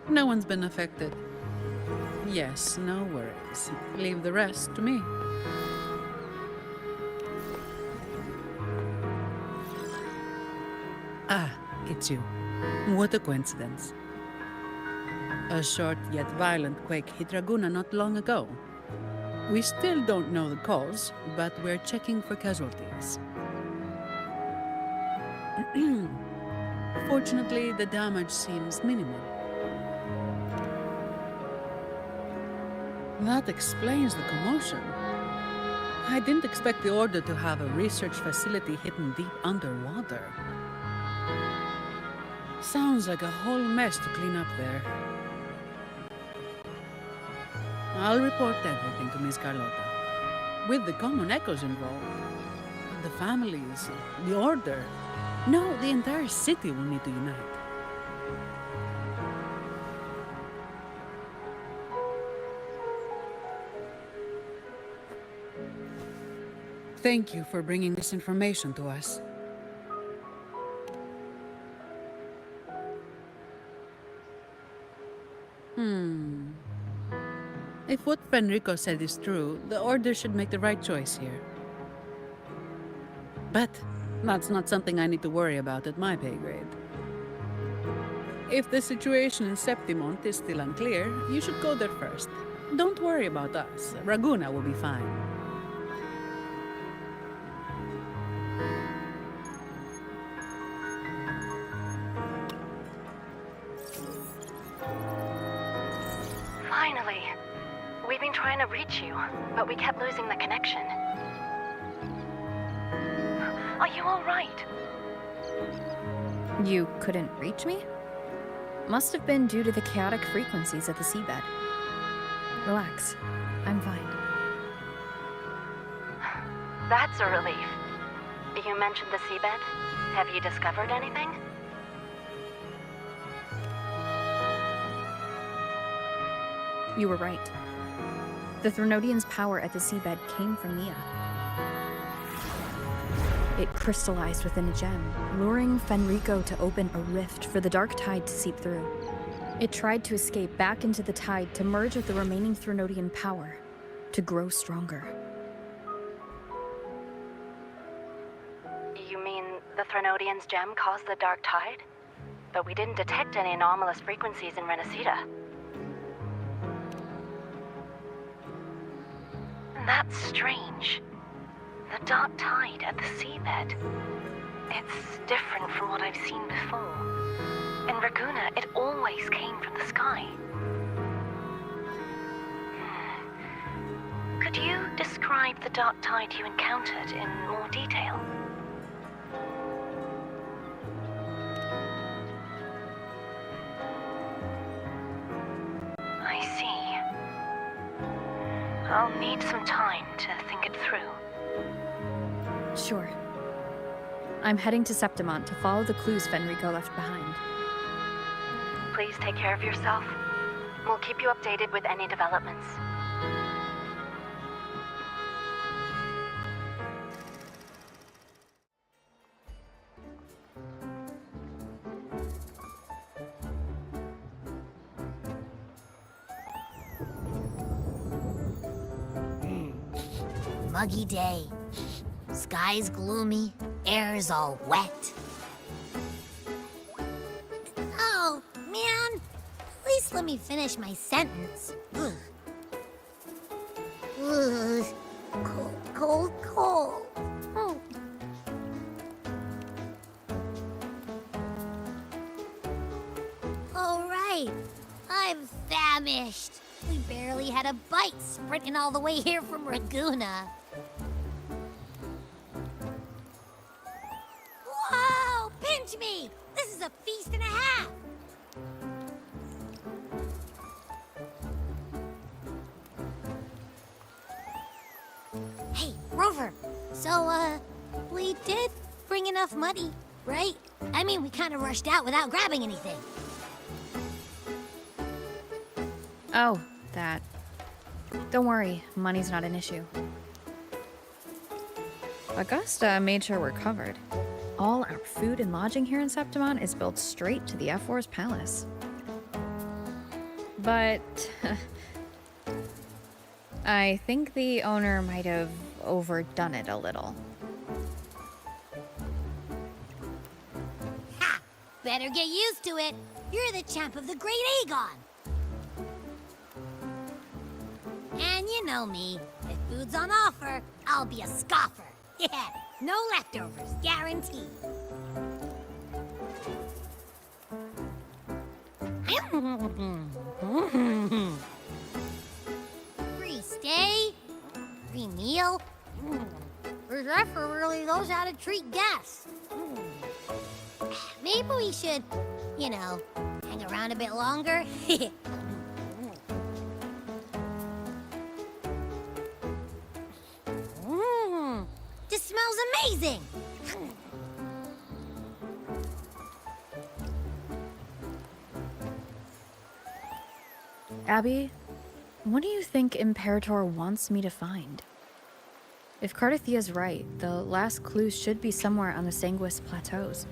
No one's been affected. Yes, no worries. Leave the rest to me. Ah, it's you. What a coincidence. A short yet violent quake hit Raguna not long ago. We still don't know the cause, but we're checking for casualties. Fortunately, the damage seems minimal. That explains the commotion. I didn't expect the Order to have a research facility hidden deep underwater. Sounds like a whole mess to clean up there. I'll report everything to Miss Carlotta. With the common echoes involved, the families, the Order, no, the entire city will need to unite. Thank you for bringing this information to us. If what Fenrico said is true, the Order should make the right choice here. But that's not something I need to worry about at my pay grade. If the situation in Septimont is still unclear, you should go there first. Don't worry about us. Raguna will be fine. Finally. We've been trying to reach you, but we kept losing the connection. Are you all right? You couldn't reach me? Must have been due to the chaotic frequencies at the seabed. Relax. I'm fine. That's a relief. You mentioned the seabed. Have you discovered anything? You were right. The Threnodian's power at the seabed came from Mia. It crystallized within a gem, luring Fenrico to open a rift for the dark tide to seep through. It tried to escape back into the tide to merge with the remaining Threnodian power, to grow stronger. You mean the Threnodian's gem caused the dark tide? But we didn't detect any anomalous frequencies in Renacida. That's strange. The dark tide at the seabed. It's different from what I've seen before. In Raguna, it always came from the sky. Could you describe the dark tide you encountered in more detail? I see. I'll need some time to think it through. Sure. I'm heading to Septimont to follow the clues Fenrico left behind. Please take care of yourself. We'll keep you updated with any developments. Muggy day. Sky's gloomy, air's all wet. Oh, man. At least let me finish my sentence. Ugh. Ugh. Cold, cold, cold. Oh. All right. I'm famished. We barely had a bite sprinting all the way here from Raguna. Whoa! Pinch me! This is a feast and a half! Hey, Rover. So, we did bring enough money, right? I mean, we kind of rushed out without grabbing anything. Oh, that. Don't worry, money's not an issue. Augusta made sure we're covered. All our food and lodging here in Septimont is billed straight to the F4's palace. but I think the owner might have overdone it a little. Ha! Better get used to it. You're the champ of the Great Aegon. And you know me. If food's on offer, I'll be a scoffer. Yeah, no leftovers, guaranteed. Free stay, free meal. This effort really knows how to treat guests. Maybe we should, hang around a bit longer. This smells amazing. Abby, what do you think Imperator wants me to find? If Cardathia's right, the last clues should be somewhere on the Sanguis Plateaus.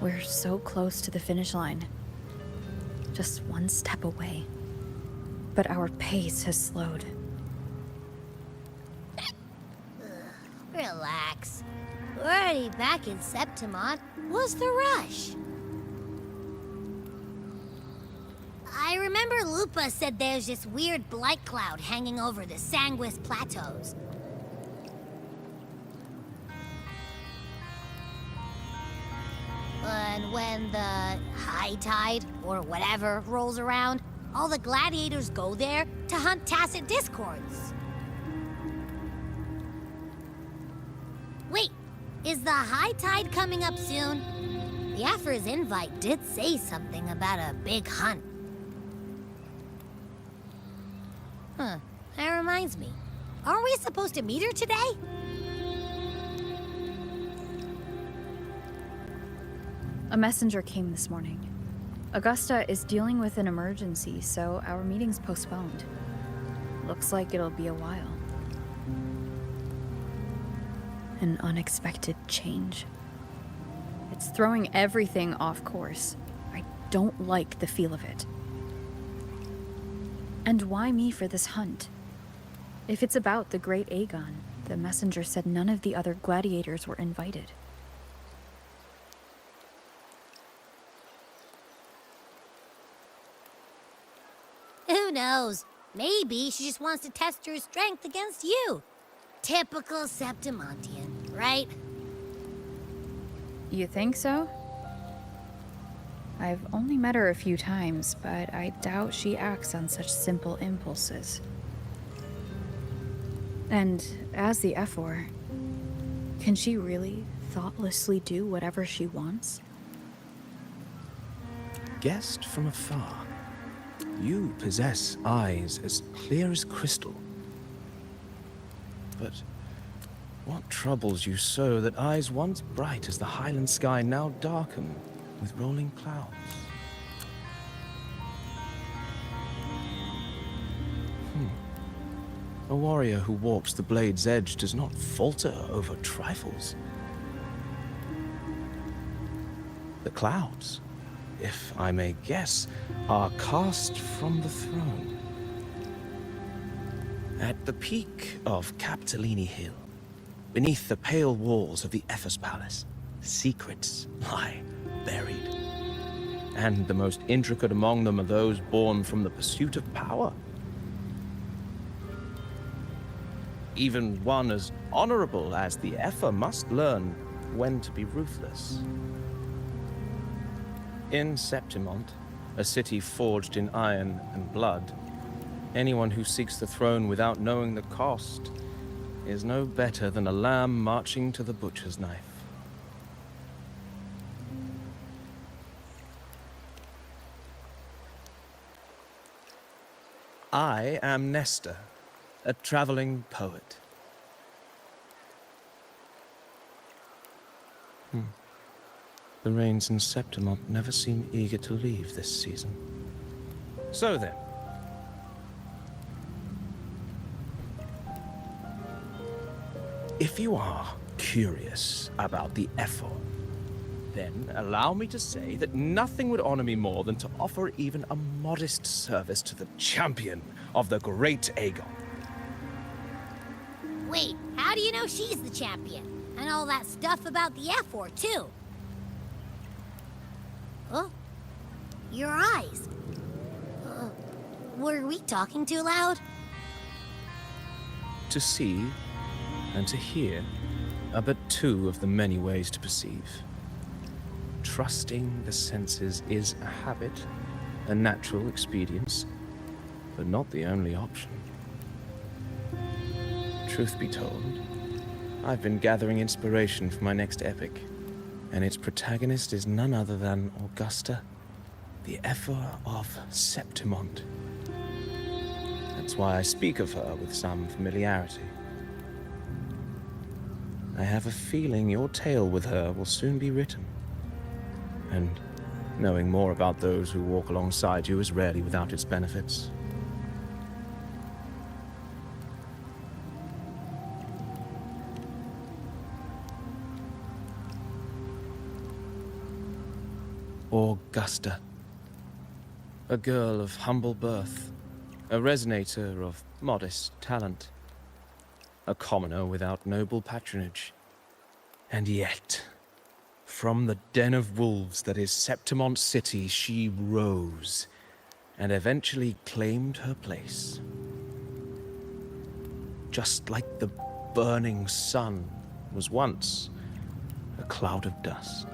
We're so close to the finish line. Just one step away. But our pace has slowed. Relax. We're already back in Septimont. What's the rush? I remember Lupa said there's this weird blight cloud hanging over the Sanguis Plateaus. And when the high tide, or whatever, rolls around, all the gladiators go there to hunt tacit discords. Wait, is the high tide coming up soon? The Aphra's invite did say something about a big hunt. Huh, that reminds me. Aren't we supposed to meet her today? A messenger came this morning. Augusta is dealing with an emergency, so our meeting's postponed. Looks like it'll be a while. An unexpected change. It's throwing everything off course. I don't like the feel of it. And why me for this hunt? If it's about the Great Aegon, the messenger said none of the other gladiators were invited. Who knows? Maybe she just wants to test her strength against you. Typical Septimontian, right? You think so? I've only met her a few times, but I doubt she acts on such simple impulses. And as the Ephor, can she really thoughtlessly do whatever she wants? Guessed from afar, you possess eyes as clear as crystal. But what troubles you so that eyes once bright as the highland sky now darken with rolling clouds? A warrior who walks the blade's edge does not falter over trifles. The clouds, if I may guess, are cast from the throne. At the peak of Capitolini Hill, beneath the pale walls of the Ephes Palace, secrets lie buried. And the most intricate among them are those born from the pursuit of power. Even one as honorable as the Epher must learn when to be ruthless. In Septimont, a city forged in iron and blood, anyone who seeks the throne without knowing the cost is no better than a lamb marching to the butcher's knife. I am Nestor, a traveling poet. The rains in Septimont never seem eager to leave this season. So then, if you are curious about the Ephor, Then allow me to say that nothing would honor me more than to offer even a modest service to the champion of the great Aegon. Wait, how do you know she's the champion? And all that stuff about the F-word, too? Huh? Your eyes. Were we talking too loud? To see and to hear are but two of the many ways to perceive. Trusting the senses is a habit, a natural expedience, but not the only option. Truth be told, I've been gathering inspiration for my next epic, and its protagonist is none other than Augusta, the Ephor of Septimont. That's why I speak of her with some familiarity. I have a feeling your tale with her will soon be written. And knowing more about those who walk alongside you is rarely without its benefits. Augusta. A girl of humble birth, a resonator of modest talent, a commoner without noble patronage. And yet, from the den of wolves that is Septimont City, she rose and eventually claimed her place. Just like the burning sun was once a cloud of dust.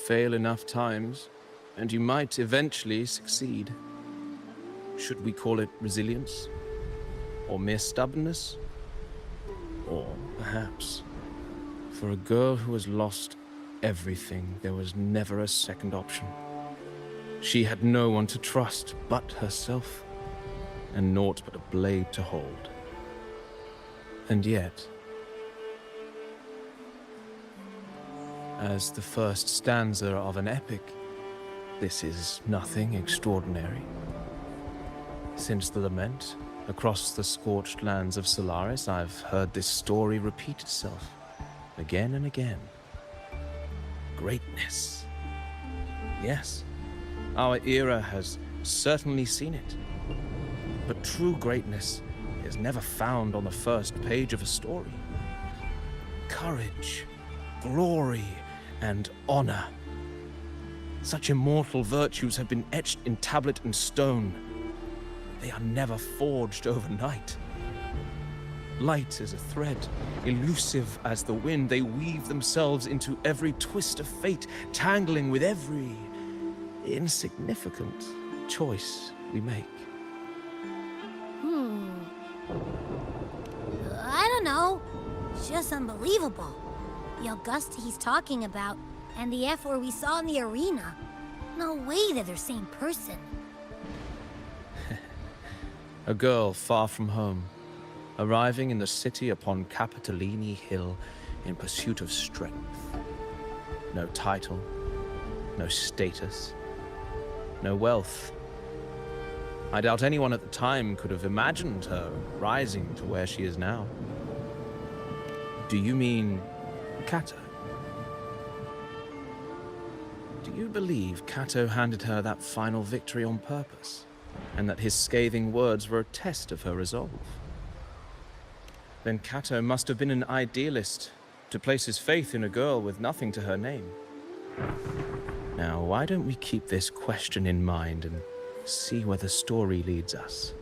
fail enough times, and you might eventually succeed. Should we call it resilience? Or mere stubbornness? Or perhaps, for a girl who has lost everything, there was never a second option. She had no one to trust but herself, and naught but a blade to hold. And yet, as the first stanza of an epic, this is nothing extraordinary. Since the lament, across the scorched lands of Solaris, I've heard this story repeat itself, again and again. Greatness. Yes, our era has certainly seen it. But true greatness is never found on the first page of a story. Courage, glory, and honor. Such immortal virtues have been etched in tablet and stone. They are never forged overnight. Light as a thread, elusive as the wind, they weave themselves into every twist of fate, tangling with every insignificant choice we make. I don't know. It's just unbelievable. The Augusta he's talking about, and the F-word we saw in the arena. No way they're the same person. A girl far from home, arriving in the city upon Capitolini Hill in pursuit of strength. No title, no status, no wealth. I doubt anyone at the time could have imagined her rising to where she is now. Do you mean Cato? Do you believe Cato handed her that final victory on purpose, and that his scathing words were a test of her resolve? Then Cato must have been an idealist to place his faith in a girl with nothing to her name. Now, why don't we keep this question in mind and see where the story leads us?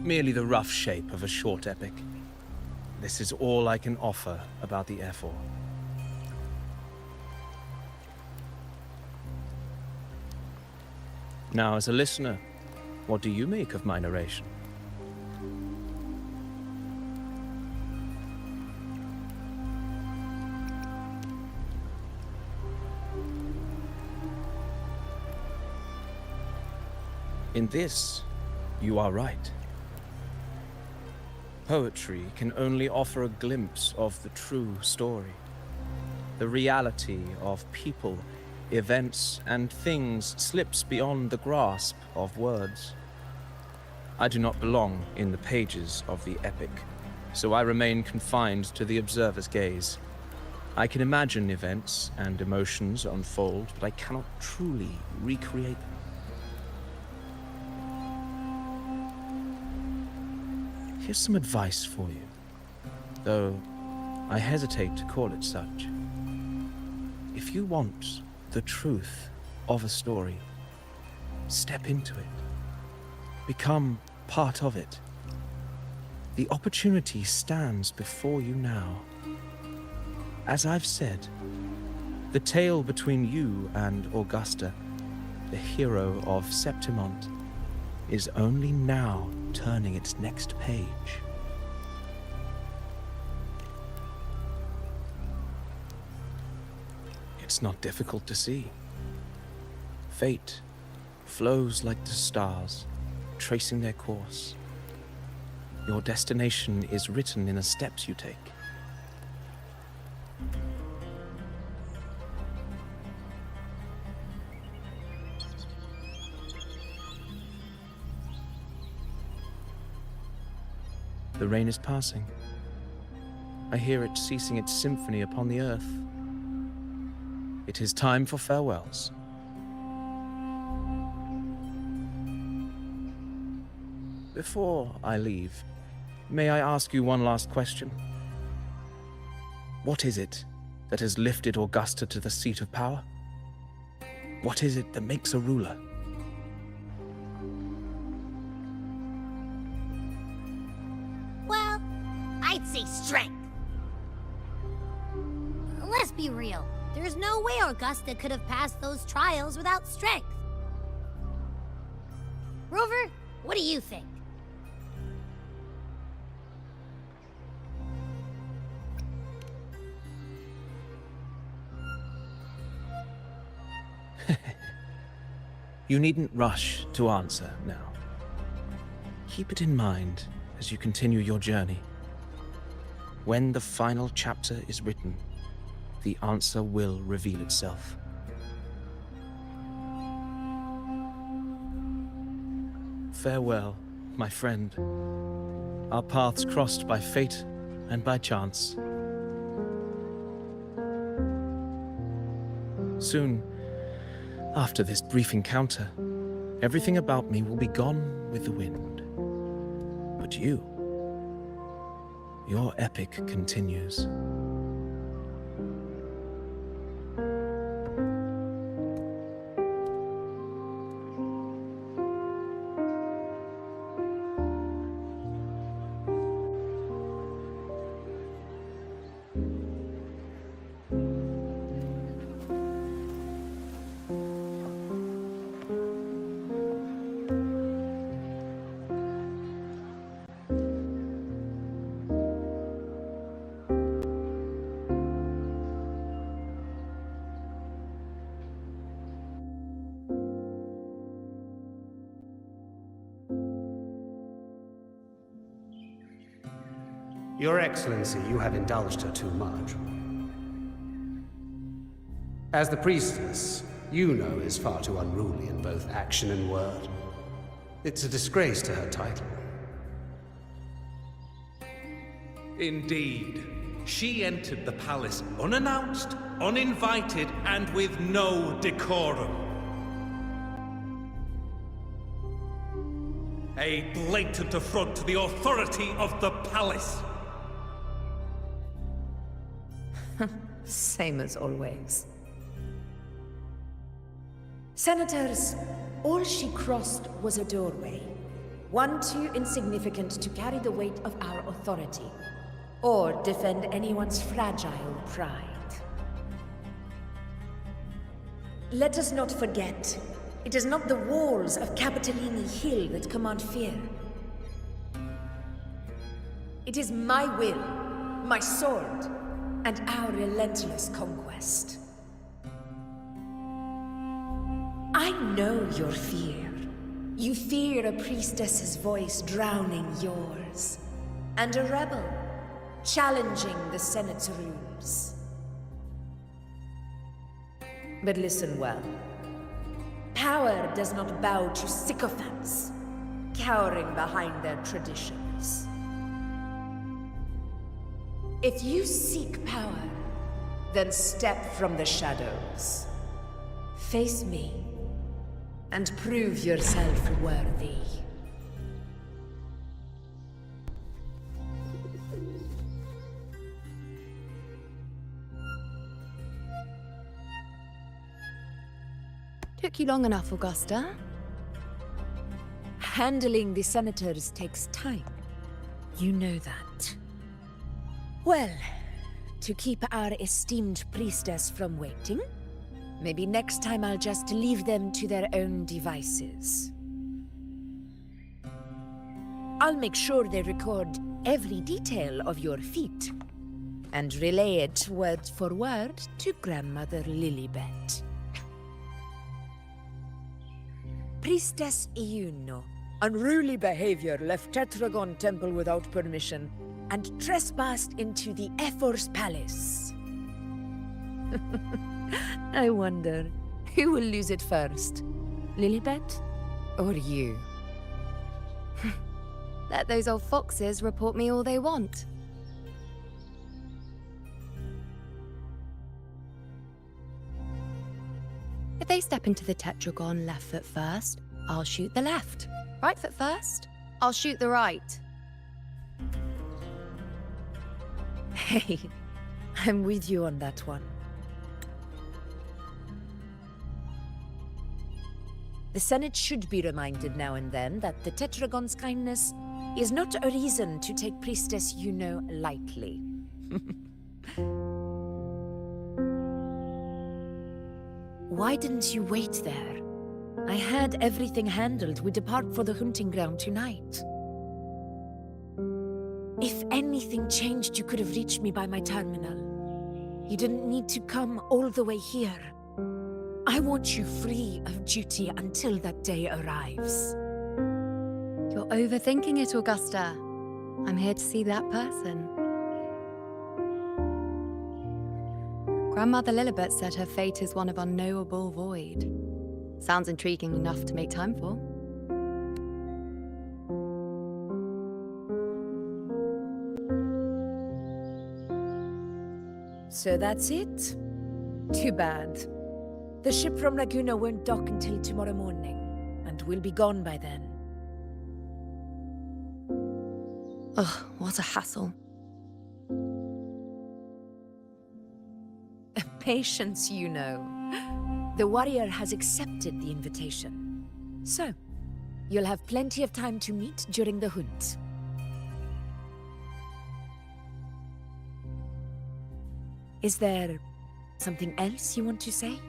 merely the rough shape of a short epic. This is all I can offer about the F4. Now, as a listener, what do you make of my narration? In this, you are right. Poetry can only offer a glimpse of the true story. The reality of people, events, and things slips beyond the grasp of words. I do not belong in the pages of the epic, so I remain confined to the observer's gaze. I can imagine events and emotions unfold, but I cannot truly recreate them. Here's some advice for you, though I hesitate to call it such. If you want the truth of a story, step into it. Become part of it. The opportunity stands before you now. As I've said, the tale between you and Augusta, the hero of Septimont, is only now turning its next page. It's not difficult to see. Fate flows like the stars, tracing their course. Your destination is written in the steps you take. The rain is passing. I hear it ceasing its symphony upon the earth. It is time for farewells. Before I leave, may I ask you one last question? What is it that has lifted Augusta to the seat of power? What is it that makes a ruler? Well, I'd say strength. Let's be real. There's no way Augusta could have passed those trials without strength. Rover, what do you think? You needn't rush to answer now. Keep it in mind as you continue your journey. When the final chapter is written, the answer will reveal itself. Farewell, my friend. Our paths crossed by fate and by chance. Soon, after this brief encounter, everything about me will be gone with the wind. But you, your epic continues. Your Excellency, you have indulged her too much. As the priestess, you know is far too unruly in both action and word. It's a disgrace to her title. Indeed. She entered the palace unannounced, uninvited, and with no decorum. A blatant affront to the authority of the palace. Same as always. Senators, all she crossed was a doorway. One too insignificant to carry the weight of our authority, or defend anyone's fragile pride. Let us not forget, it is not the walls of Capitolini Hill that command fear. It is my will, my sword, and our relentless conquest. I know your fear. You fear a priestess's voice drowning yours, and a rebel challenging the Senate's rules. But listen well. Power does not bow to sycophants, cowering behind their traditions. If you seek power, then step from the shadows. Face me, and prove yourself worthy. Took you long enough, Augusta. Handling the senators takes time. You know that. Well, to keep our esteemed priestess from waiting, maybe next time I'll just leave them to their own devices. I'll make sure they record every detail of your feat, and relay it word for word to Grandmother Lilibet. Priestess Iuno, unruly behavior, left Tetragon Temple without permission, and trespassed into the Ephor's palace. I wonder, who will lose it first? Lilibet or you? Let those old foxes report me all they want. If they step into the tetragon left foot first, I'll shoot the left. Right foot first, I'll shoot the right. Hey, I'm with you on that one. The Senate should be reminded now and then that the Tetragon's kindness is not a reason to take Priestess Yuno lightly. Why didn't you wait there? I had everything handled. We depart for the hunting ground tonight. If anything changed, you could have reached me by my terminal. You didn't need to come all the way here. I want you free of duty until that day arrives. You're overthinking it, Augusta. I'm here to see that person. Grandmother Lilibet said her fate is one of unknowable void. Sounds intriguing enough to make time for. So that's it? Too bad. The ship from Laguna won't dock until tomorrow morning, and we'll be gone by then. Ugh, what a hassle. Patience, you know. The warrior has accepted the invitation. So, you'll have plenty of time to meet during the hunt. Is there something else you want to say?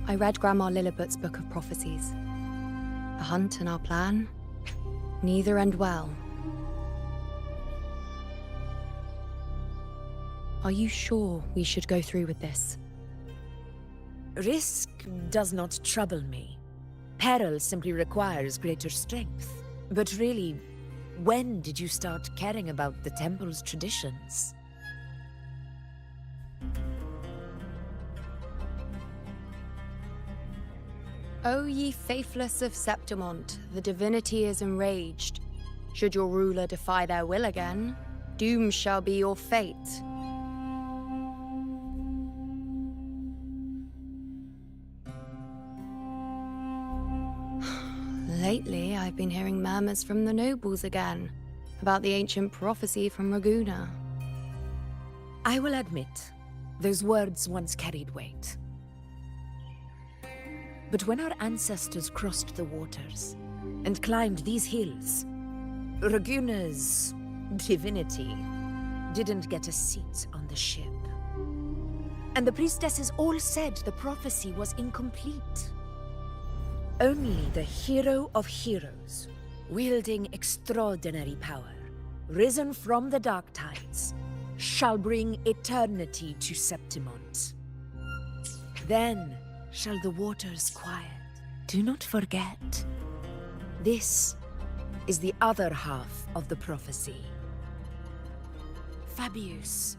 I read Grandma Lilibet's book of prophecies. The hunt and our plan, neither end well. Are you sure we should go through with this? Risk does not trouble me. Peril simply requires greater strength. But really, when did you start caring about the temple's traditions? O ye faithless of Septimont, the divinity is enraged. Should your ruler defy their will again, doom shall be your fate. Lately, I've been hearing murmurs from the nobles again, about the ancient prophecy from Raguna. I will admit, those words once carried weight. But when our ancestors crossed the waters and climbed these hills, Raguna's divinity didn't get a seat on the ship. And the priestesses all said the prophecy was incomplete. Only the hero of heroes, wielding extraordinary power, risen from the dark tides, shall bring eternity to Septimont. Then shall the waters quiet. Do not forget, this is the other half of the prophecy. Fabius,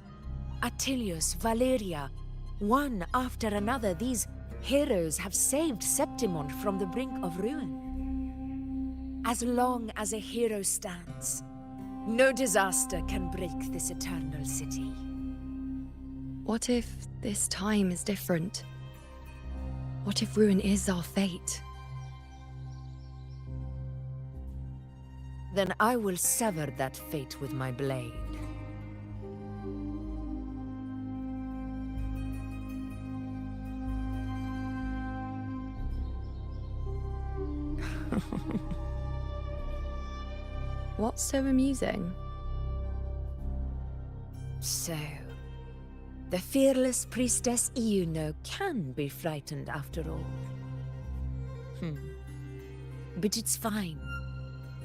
Attilius, Valeria, one after another, these heroes have saved Septimont from the brink of ruin. As long as a hero stands, no disaster can break this eternal city. What if this time is different? What if ruin is our fate? Then I will sever that fate with my blade. What's so amusing? So, the fearless priestess Iuno can be frightened after all. But it's fine.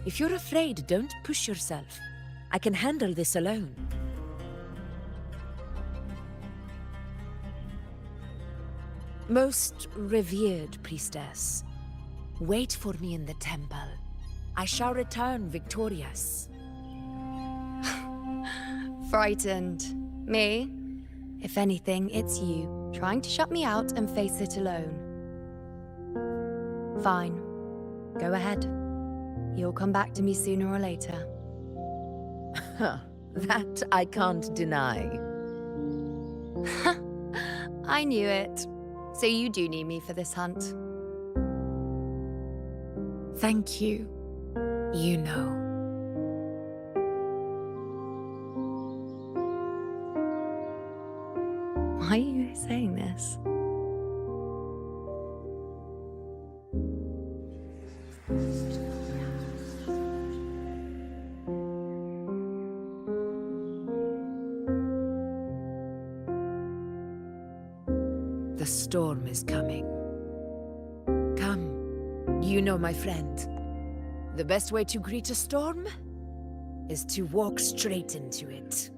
If you're afraid, don't push yourself. I can handle this alone. Most revered priestess, wait for me in the temple. I shall return victorious. Frightened. Me? If anything, it's you, trying to shut me out and face it alone. Fine. Go ahead. You'll come back to me sooner or later. That I can't deny. I knew it. So you do need me for this hunt. Thank you. You know. Why are you saying this? The storm is coming. Come, you know my friend. The best way to greet a storm is to walk straight into it.